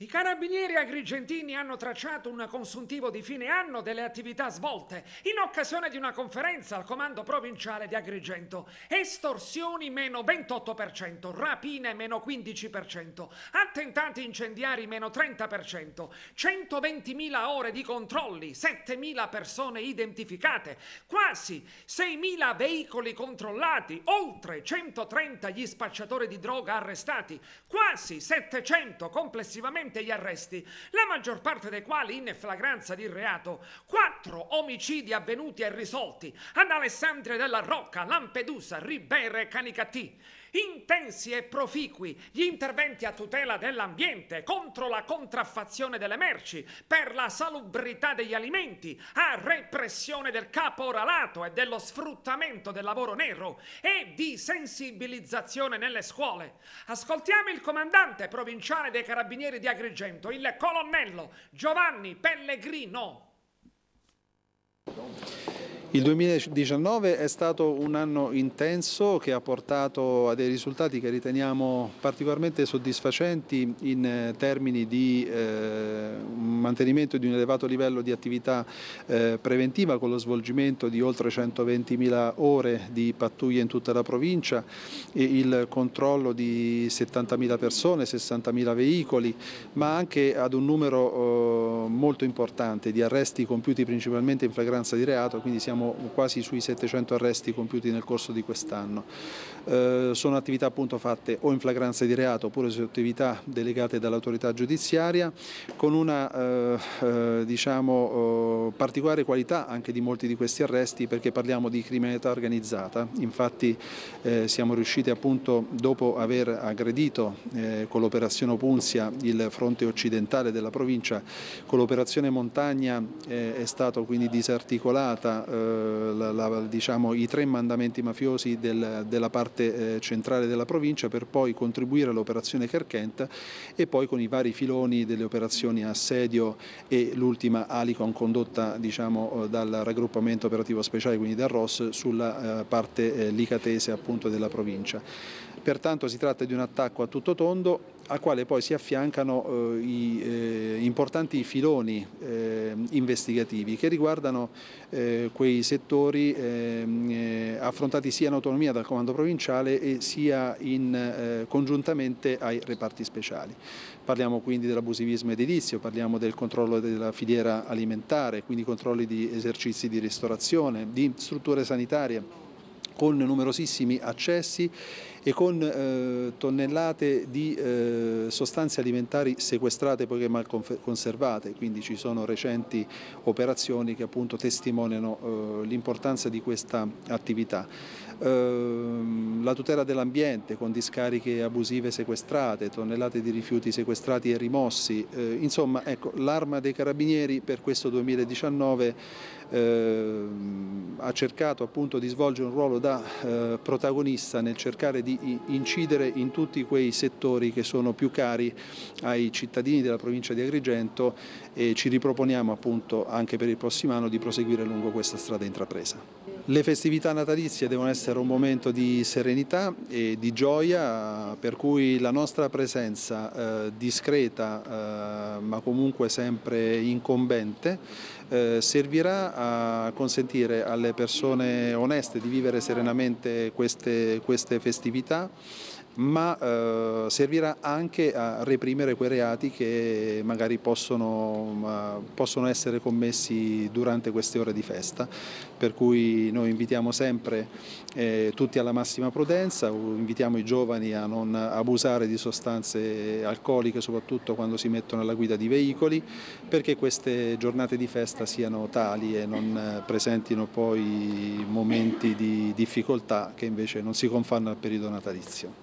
I carabinieri agrigentini hanno tracciato un consuntivo di fine anno delle attività svolte in occasione di una conferenza al comando provinciale di Agrigento. Estorsioni meno 28%, rapine meno 15%, attentati incendiari meno 30%, 120.000 ore di controlli, 7.000 persone identificate, quasi 6.000 veicoli controllati, oltre 130 gli spacciatori di droga arrestati, quasi 700 complessivamente gli arresti, la maggior parte dei quali in flagranza di reato, 4 omicidi avvenuti e risolti ad Alessandria della Rocca, Lampedusa, Ribera e Canicattì. Intensi e proficui gli interventi a tutela dell'ambiente, contro la contraffazione delle merci, per la salubrità degli alimenti, a repressione del caporalato e dello sfruttamento del lavoro nero e di sensibilizzazione nelle scuole. Ascoltiamo il comandante provinciale dei Carabinieri di Agrigento, il colonnello Giovanni Pellegrino. Il 2019 è stato un anno intenso che ha portato a dei risultati che riteniamo particolarmente soddisfacenti in termini di mantenimento di un elevato livello di attività preventiva, con lo svolgimento di oltre 120.000 ore di pattuglie in tutta la provincia e il controllo di 70.000 persone, 60.000 veicoli, ma anche ad un numero molto importante di arresti compiuti principalmente in flagranza di reato, quindi siamo quasi sui 700 arresti compiuti nel corso di quest'anno. Sono attività appunto fatte o in flagranza di reato oppure su attività delegate dall'autorità giudiziaria, con una particolare qualità anche di molti di questi arresti, perché parliamo di criminalità organizzata. Infatti siamo riusciti appunto, dopo aver aggredito con l'operazione Opunzia il fronte occidentale della provincia, con l'operazione Montagna è stato quindi disarticolata i 3 mandamenti mafiosi della parte centrale della provincia, per poi contribuire all'operazione Kerkent e poi con i vari filoni delle operazioni Assedio e l'ultima Alicon condotta dal raggruppamento operativo speciale, quindi dal ROS, sulla parte licatese appunto della provincia. Pertanto si tratta di un attacco a tutto tondo, al quale poi si affiancano importanti filoni investigativi che riguardano quei settori affrontati sia in autonomia dal comando provinciale e sia congiuntamente ai reparti speciali. Parliamo quindi dell'abusivismo edilizio, parliamo del controllo della filiera alimentare, quindi controlli di esercizi di ristorazione, di strutture sanitarie, con numerosissimi accessi e con tonnellate di sostanze alimentari sequestrate poiché mal conservate, quindi ci sono recenti operazioni che appunto testimoniano l'importanza di questa attività. La tutela dell'ambiente con discariche abusive sequestrate, tonnellate di rifiuti sequestrati e rimossi, insomma ecco, l'Arma dei Carabinieri per questo 2019 ha cercato appunto di svolgere un ruolo da protagonista nel cercare di incidere in tutti quei settori che sono più cari ai cittadini della provincia di Agrigento, e ci riproponiamo appunto anche per il prossimo anno di proseguire lungo questa strada intrapresa. Le festività natalizie devono essere un momento di serenità e di gioia, per cui la nostra presenza discreta ma comunque sempre incombente servirà a consentire alle persone oneste di vivere serenamente queste festività, ma servirà anche a reprimere quei reati che magari possono essere commessi durante queste ore di festa, per cui noi invitiamo sempre tutti alla massima prudenza, invitiamo i giovani a non abusare di sostanze alcoliche, soprattutto quando si mettono alla guida di veicoli, perché queste giornate di festa siano tali e non presentino poi momenti di difficoltà che invece non si confanno al periodo natalizio.